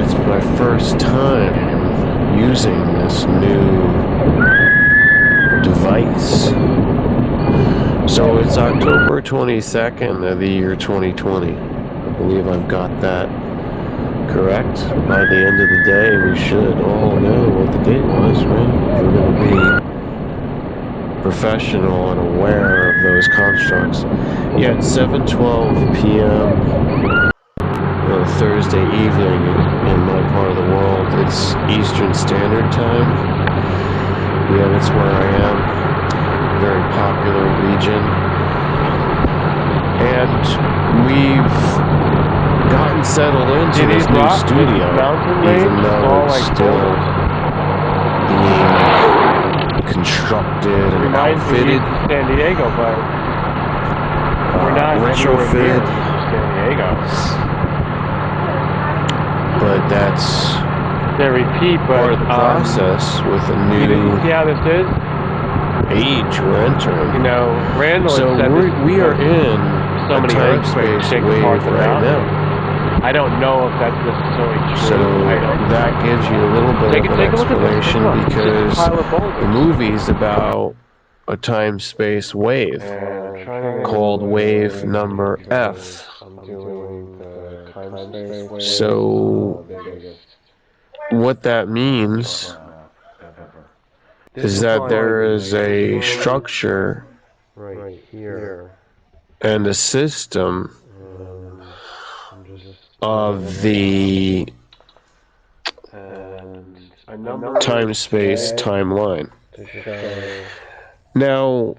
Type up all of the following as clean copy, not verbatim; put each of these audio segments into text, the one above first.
it's my first time using this new device. So it's October 22nd of the year 2020. I believe I've got that correct. By the end of the day, we should all know what the date was, right? If we're going to be professional and aware of those constructs. Yeah, it's 7:12 p.m. on a Thursday evening in my part of the world. It's Eastern Standard Time. Yeah, that's where I am. Very popular region. And we've gotten settled into this new studio, even though it's still being constructed and outfitted. San Diego, but we're not retrofit. San Diego. But that's part of the process with a new see how this is? age we're entering. You know, Randall so said we are in so many TimeSpace-Waves right now. I don't know if that's necessarily true. So that gives you a little bit of an explanation because the movie's about a time-space wave called wave number F. So what that means is that there is a structure right here and a system of the time-space timeline. Now,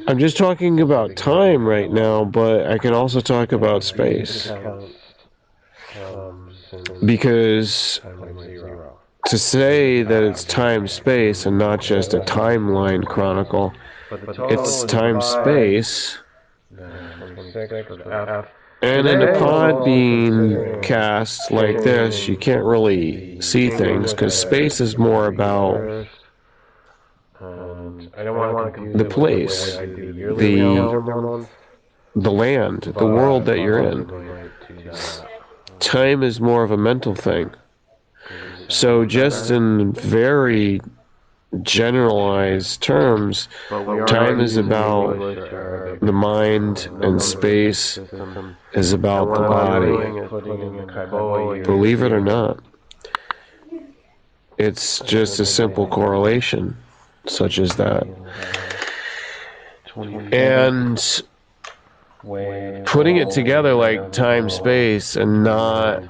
I'm just talking about time right now, but I can also talk about space. Because to say that it's time-space and not just a timeline chronicle, it's time-space. And in a pod being cast like this, you can't really see things because space is more about the place, the land, the world that you're in. Time is more of a mental thing. So just in very generalized terms, time is about the mind and space is about the body. Believe it or not, it's just a simple correlation such as that. And putting it together like time-space and not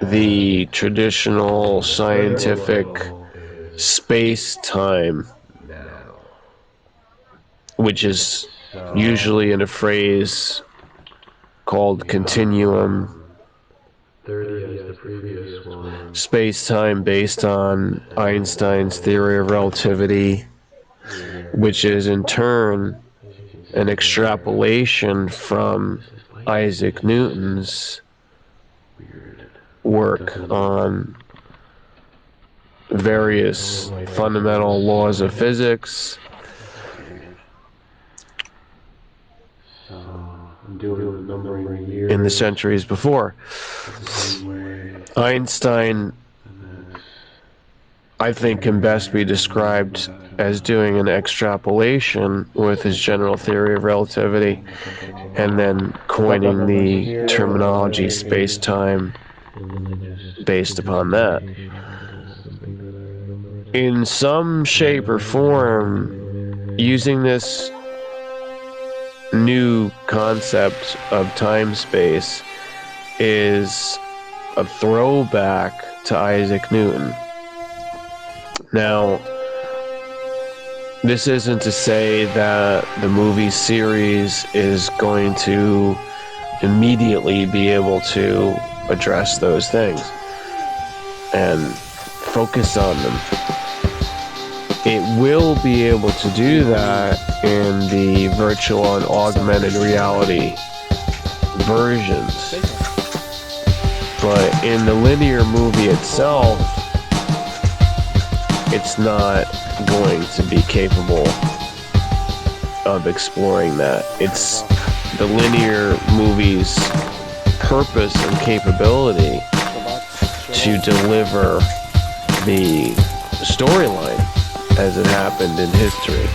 the traditional scientific space-time, which is usually in a phrase called continuum, space-time based on Einstein's theory of relativity, which is in turn an extrapolation from Isaac Newton's work on various fundamental laws of physics. In the centuries before. Einstein, I think, can best be described as doing an extrapolation with his general theory of relativity and then coining the terminology space-time based upon that. In some shape or form, using this new concept of time-space is a throwback to Isaac Newton. Now, this isn't to say that the movie series is going to immediately be able to address those things and focus on them. It will be able to do that in the virtual and augmented reality versions. But in the linear movie itself, it's not going to be capable of exploring that. It's the linear movie's purpose and capability to deliver the storyline as it happened in history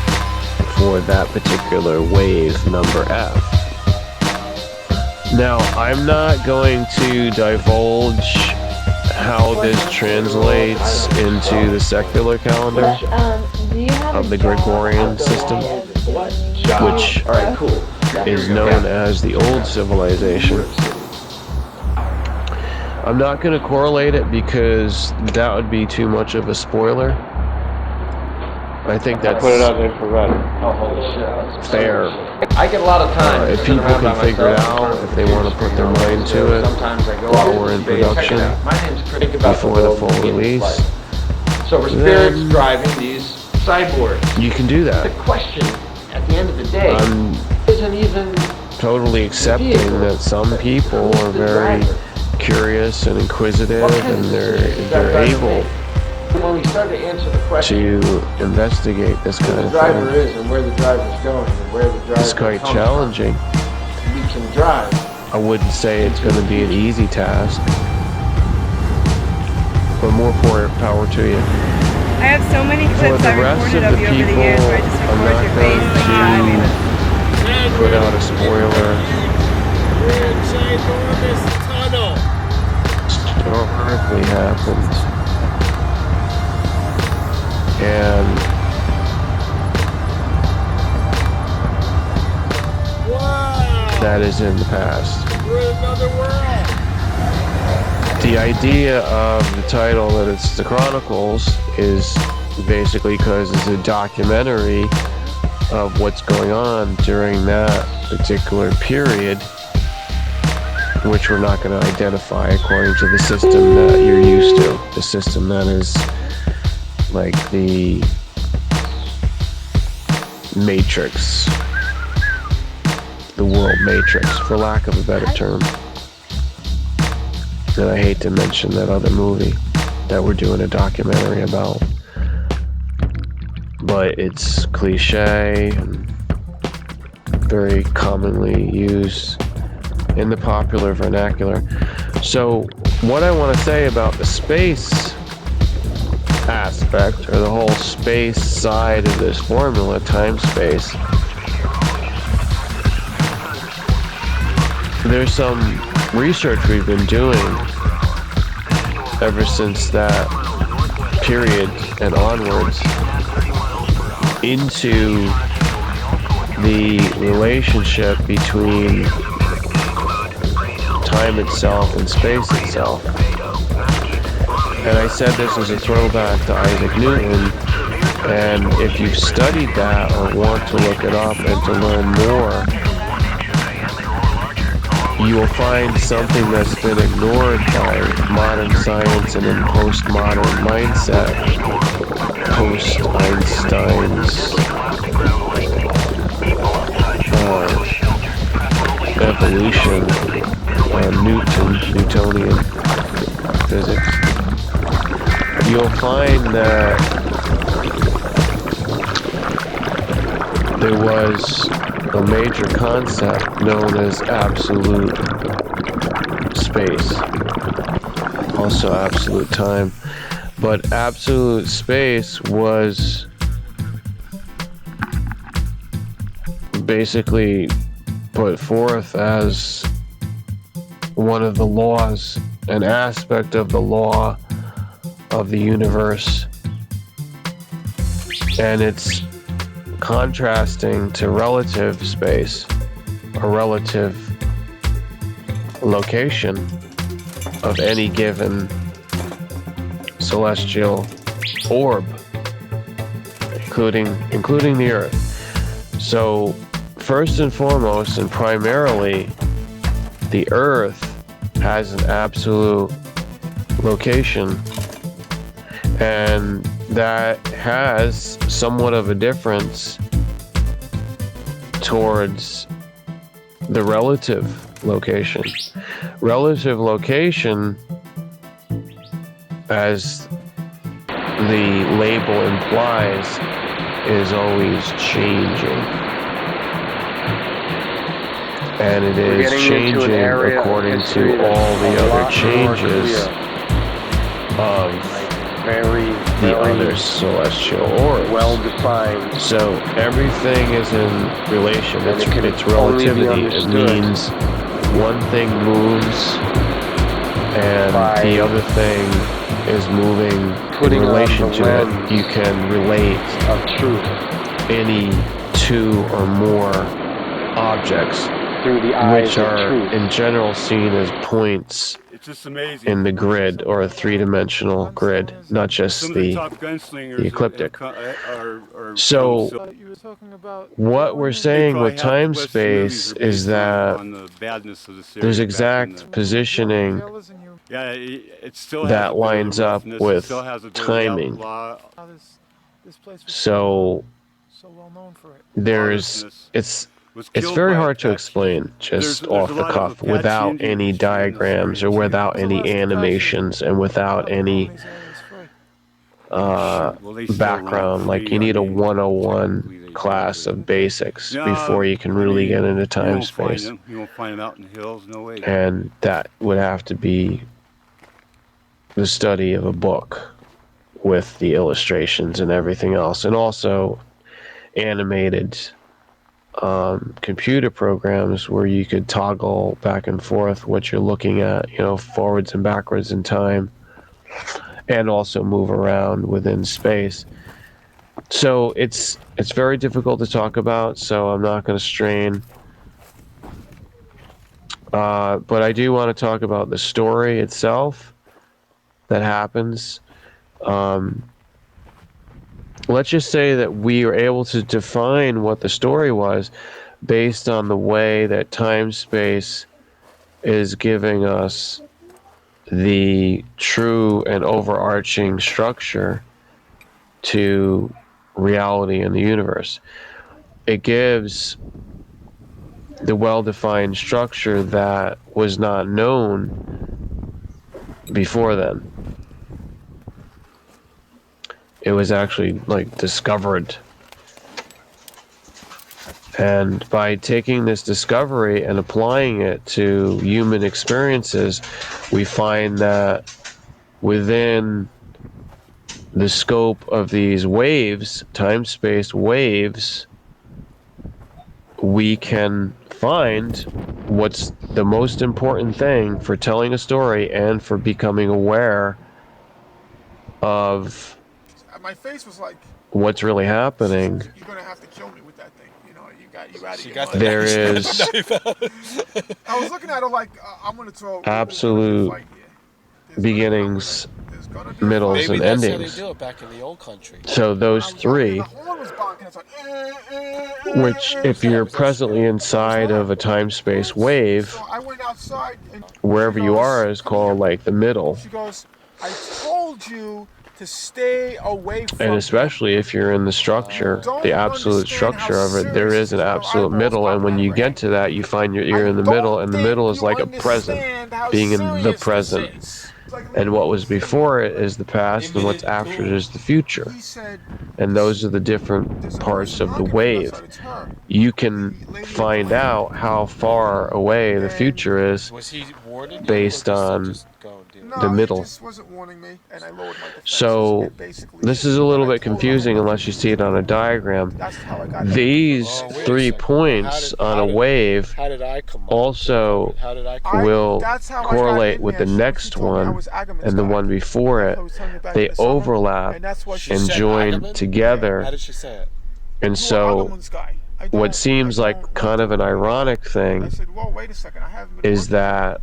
for that particular wave number F. Now, I'm not going to divulge how this translates into the secular calendar of the Gregorian system, which is known as the old civilization. I'm not going to correlate it because that would be too much of a spoiler. I think that's put it on infrared. Oh, holy shit. fair. I get a lot of time. If people can figure it out, if they want to put their mind to it while we're in production, My name's Chris. before the full release, So we're spirits driving these cyborgs. you can do The that. question at the end of the day I'm isn't even totally accepting that some people are very curious and inquisitive, and they're able when we start to answer the question to investigate this who kind the of driver thing. is and where the driver's going and where the driver It's quite comes challenging. from. We can drive. I wouldn't say it's going to be an easy task, but more power to you. I have so many For clips the I've rest recorded of of the you over the people, years where I just I'm record not your face like driving. going to put out a spoiler. We're in ginormous tunnel. Historically happened, and Wow. that is in the past. We're in another world. The idea of the title that it's the Chronicles is basically because it's a documentary of what's going on during that particular period, which we're not going to identify according to the system that you're used to. The system that is like the Matrix, the world Matrix, for lack of a better term. And I hate to mention that other movie that we're doing a documentary about, but it's cliche and very commonly used in the popular vernacular. So what I want to say about the space aspect, or the whole space side of this formula, time-space, there's some research we've been doing ever since that period and onwards into the relationship between time itself and space itself. And I said this was a throwback to Isaac Newton, and if you've studied that or want to look it up and to learn more, you will find something that's been ignored by modern science and in postmodern mindset, post-Einstein's evolution, Newtonian physics. You'll find that there was a major concept known as absolute space, also absolute time, but absolute space was basically put forth as one of the laws, an aspect of the law of the universe, and it's contrasting to relative space, a relative location of any given celestial orb, including the Earth. So first and foremost and primarily, the Earth has an absolute location, and that has somewhat of a difference towards the relative location. Relative location, as the label implies, is always changing. And it is changing according to all the other changes of Very, the very other celestial orbs. well-defined. So everything is in relation. And it can It's only be relativity. It understood means one thing moves and by the other thing is moving in putting on relation the to it. lens You can relate of truth any two or more objects, through the eyes which of are truth. in general seen as points It's just amazing. in the grid, or a three-dimensional grid, not just Some of the the top gunslingers ecliptic. are So You were talking about what we're saying with time space is that on the badness of the series there's back in exact the- positioning Yeah, it still has that a bit of the lines up roughness, it with still has a bit of the timing. outlaw- this place was So so well known for it. there's lawlessness. it's Killed very by hard to Apache. explain just There's off a the lot of cuff Apache without Indian any history in this diagrams or area, too. without any Apache. animations and without any Well, they still roam background. Like free. you need I a mean, 101 technically they class do, of basics No, before you can really get into you time won't find space. them. You won't find them out in the hills, no way. And that would have to be the study of a book with the illustrations and everything else, and also animated computer programs where you could toggle back and forth what you're looking at, forwards and backwards in time, and also move around within space. So it's very difficult to talk about, so I'm not going to strain. But I do want to talk about the story itself that happens. Let's just say that we were able to define what the story was based on the way that time space is giving us the true and overarching structure to reality in the universe. It gives the well-defined structure that was not known before then. It was actually discovered. And by taking this discovery and applying it to human experiences, we find that within the scope of these waves, time-space waves, we can find what's the most important thing for telling a story and for becoming aware of My face was like, what's really happening. you're gonna have to kill me with that thing. You out of your got mind. There is I was looking at it like, I'm gonna throw absolute fight here. There's beginnings, there's gonna be a middles, fight. and Maybe that's endings. how they do it back in the old country. So those three, The horn was barking. It's like, which if you're presently inside of a time-space wave, So I went outside and wherever she you goes, are is "Come called here." the middle. She goes, I told you to stay away from And especially if you're in the structure, the absolute structure of it, there is an absolute middle, and when you get to that, you find you're in the middle, and the middle is like a present, being in the present. And what was before it is the past, and what's after it is the future. And those are the different parts of the wave. You can find out how far away the future is based on the middle. He just wasn't warning me, and I lowered my defenses, So and basically this is a little bit confusing unless you see it on a diagram. that's how I got These 3 points on a wave How did I come up? also How did I come up? will that's how I got correlate in with there. the She next told me I one was Ahgamen's and the guy. one before it. I was telling you back They in the summer, overlap and that's why she and said, join Ahgamen? together. How did she say it? And "You are so Ahgamen's guy." I don't- what seems I like don't kind of an ironic I thing said, well, wait a second. I haven't been is working. that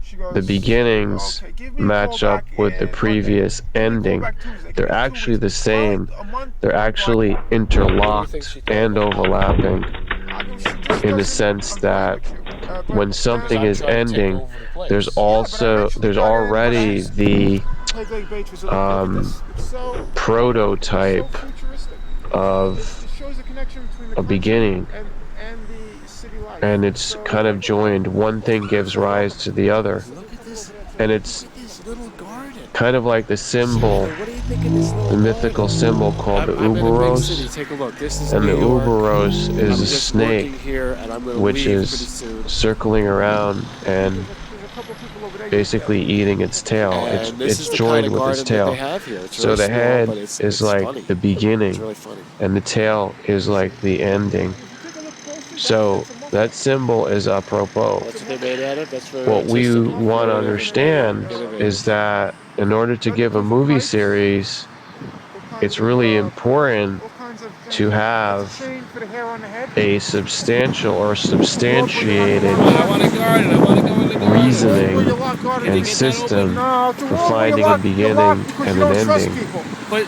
She goes, the beginnings "Okay, give me a match call up back with the in previous Monday. Give me a call ending. back Tuesday. Give They're me 2 actually weeks. the same. A month, They're actually interlocked and overlapping in the sense that when something is ending, there's already the prototype of a beginning, and it's kind of joined. One thing gives rise to the other, and it's kind of like the symbol, the mythical symbol called the Uberos. Take a look. This is And the New York. Uberos I'm is a just snake working here, and I'm gonna which leave is pretty soon. circling around and basically eating its tail. And this is It's the joined kind of with its garden that tail. they have here. It's So very the small, head but it's is like funny. the beginning, It's really funny. and the tail is like the ending. So that symbol is apropos. That's what they made out of. That's very What we artistic. want to Very understand innovative. is that in order to give a movie series, it's really important to have a substantial or substantiated I want to garden. I want to go in the garden. reasoning Can you and get that system open? for finding a beginning and an ending. But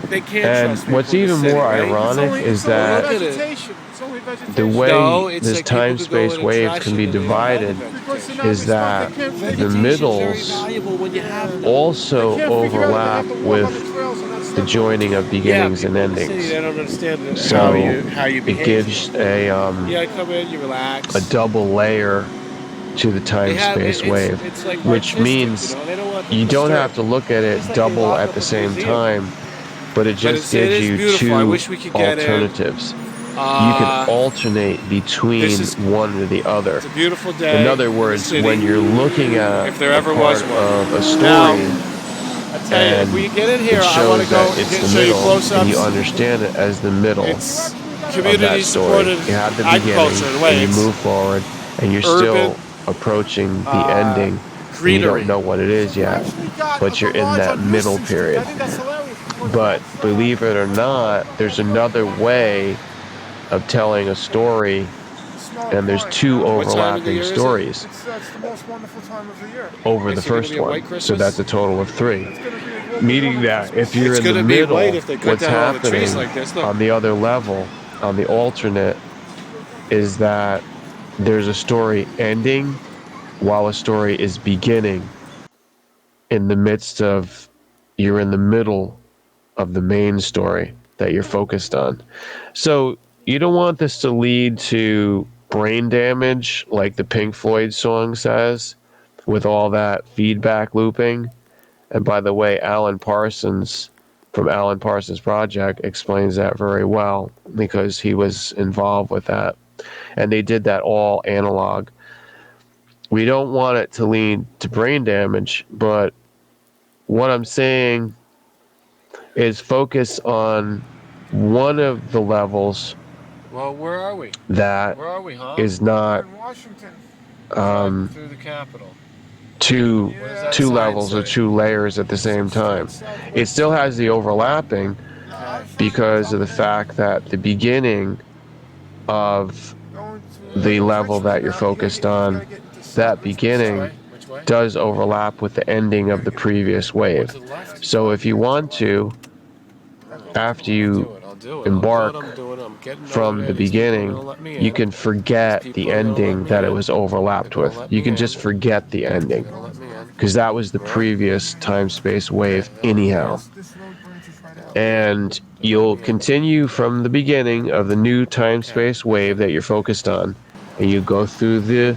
they can't And trust people what's in the even city, more right? ironic is Look that at it. the way No, it's this like people could go in and TimeSpace-Waves trash can it be and they don't have divided vegetation. is that the Vegetation's middles very valuable when you have none. also overlap with the joining of beginnings and People in the city, endings. they don't understand So how you it behave. gives a Yeah, come in, you relax. double layer to the They have TimeSpace-Wave, it's like which artistic, means you know. They don't want them you don't have disturbed. to look at it It's like they double lock at up the a same museum. time, but it just it gives is you beautiful. I two wish we could get in. alternatives. You can alternate between this is- one or the other. It's a beautiful day. In other in the words, city. when you're looking at If there a ever part was one. of a story, Now, I tell you, and if we get in here, it I want shows to go that it's the show you middle, close-ups. and you understand it as the middle It's of that community story. supported You have the agriculture beginning, in ways. and you move forward, and you're Urban, still approaching the ending, and you greenery. don't know what it is yet, but you're in that middle period. But believe it or not, there's another way of telling a story, and there's two What time of the overlapping year is it? stories It's the most wonderful time of the year. over Is the it gonna first be a white one. So Christmas? that's a total of 3. Meaning that if you're It's in the gonna be middle, white if they cut what's down all the trees happening like this. Look. on the other level, on the alternate, is that there's a story ending while a story is beginning in the midst of, you're in the middle of the main story that you're focused on. So you don't want this to lead to brain damage like the Pink Floyd song says, with all that feedback looping. And by the way, Alan Parsons from Alan Parsons Project explains that very well because he was involved with that. And they did that all analog. We don't want it to lead to brain damage, but what I'm saying is focus on one of the levels Well, where are we? that Where are we, huh? is not In Washington. um, Through the Capitol. two What does that two sign levels or say? 2 layers at the same time. It still has the overlapping because of the fact that the beginning of the level that you're focused on, that beginning Which way? does overlap with the ending of the previous wave. To the left. So if you want to, after you I'll do it. embark I'm doing it. I'm getting from over the there. These people are beginning, gonna let me you in. can forget These the people are gonna let ending me that it in. was overlapped They're gonna with. let You me can in. just forget the ending They're gonna let me in. because that was the previous time-space-wave anyhow. This road branches right out. And you'll continue from the beginning of the new time-space-wave that you're focused on, and you go through the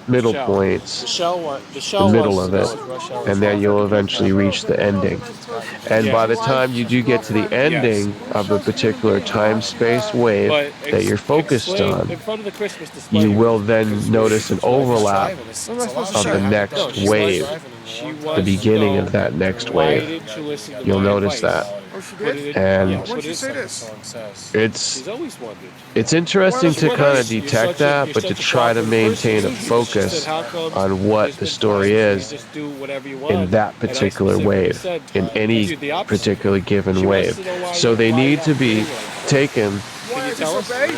middle Shell. points, The shell the middle of it, and then you'll eventually reach the ending. And by the time you do get to the ending of a particular time-space-wave that you're focused on, in front of the Christmas display. you will then notice an overlap of the next wave, the beginning of that next wave. You'll notice that. Oh, she did? And Why did you say this? She's always wondered. it's interesting to kind of You're detect such a- that, you're but to such a try to thoughtful maintain a person. She focus said, "How come on what there's the been story times when you is just do whatever you want?" in that And I particular specifically wave, said, in any "Dude, the opposite." particular given She wants wave. to know why So you- they why need you to be have feeling. taken Why you tell us? disobey?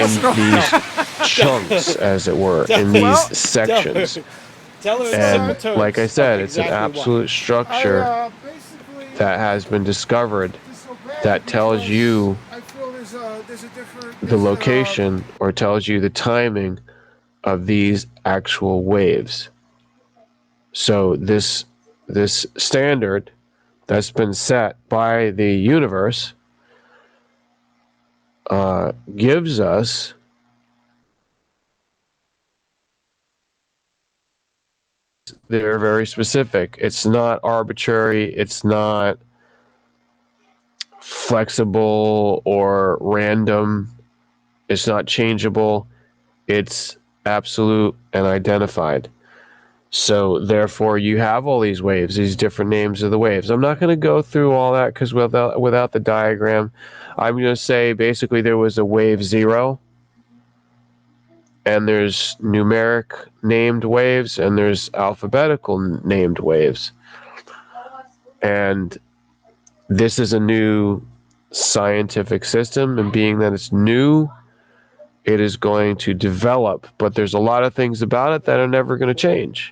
in these chunks, as it were, in these sections. Tell her in And simple terms. like I said, it's an exactly absolute structure Basically that has been discovered disobey that tells because you I feel there's a different... the location or tells you the timing of these actual waves. So this standard that's been set by the universe gives us they're very specific. It's not arbitrary. It's not flexible or random. It's not changeable. It's absolute and identified. So therefore, you have all these waves, these different names of the waves. I'm not going to go through all that because without the diagram, I'm going to say basically there was a wave 0, and there's numeric named waves, and there's alphabetical named waves. And this is a new scientific system, and being that it's new, it is going to develop, but there's a lot of things about it that are never going to change.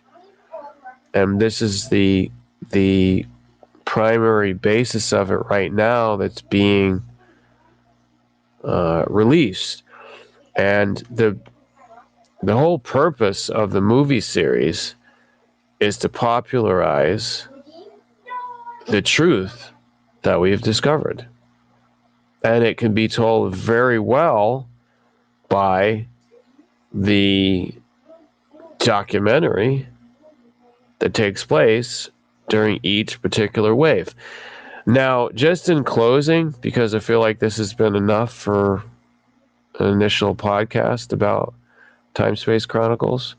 And this is the primary basis of it right now that's being released. And the whole purpose of the movie series is to popularize the truth that we've discovered. And it can be told very well by the documentary that takes place during each particular wave. Now, just in closing, because I feel like this has been enough for an initial podcast about TimeSpace Chronicles,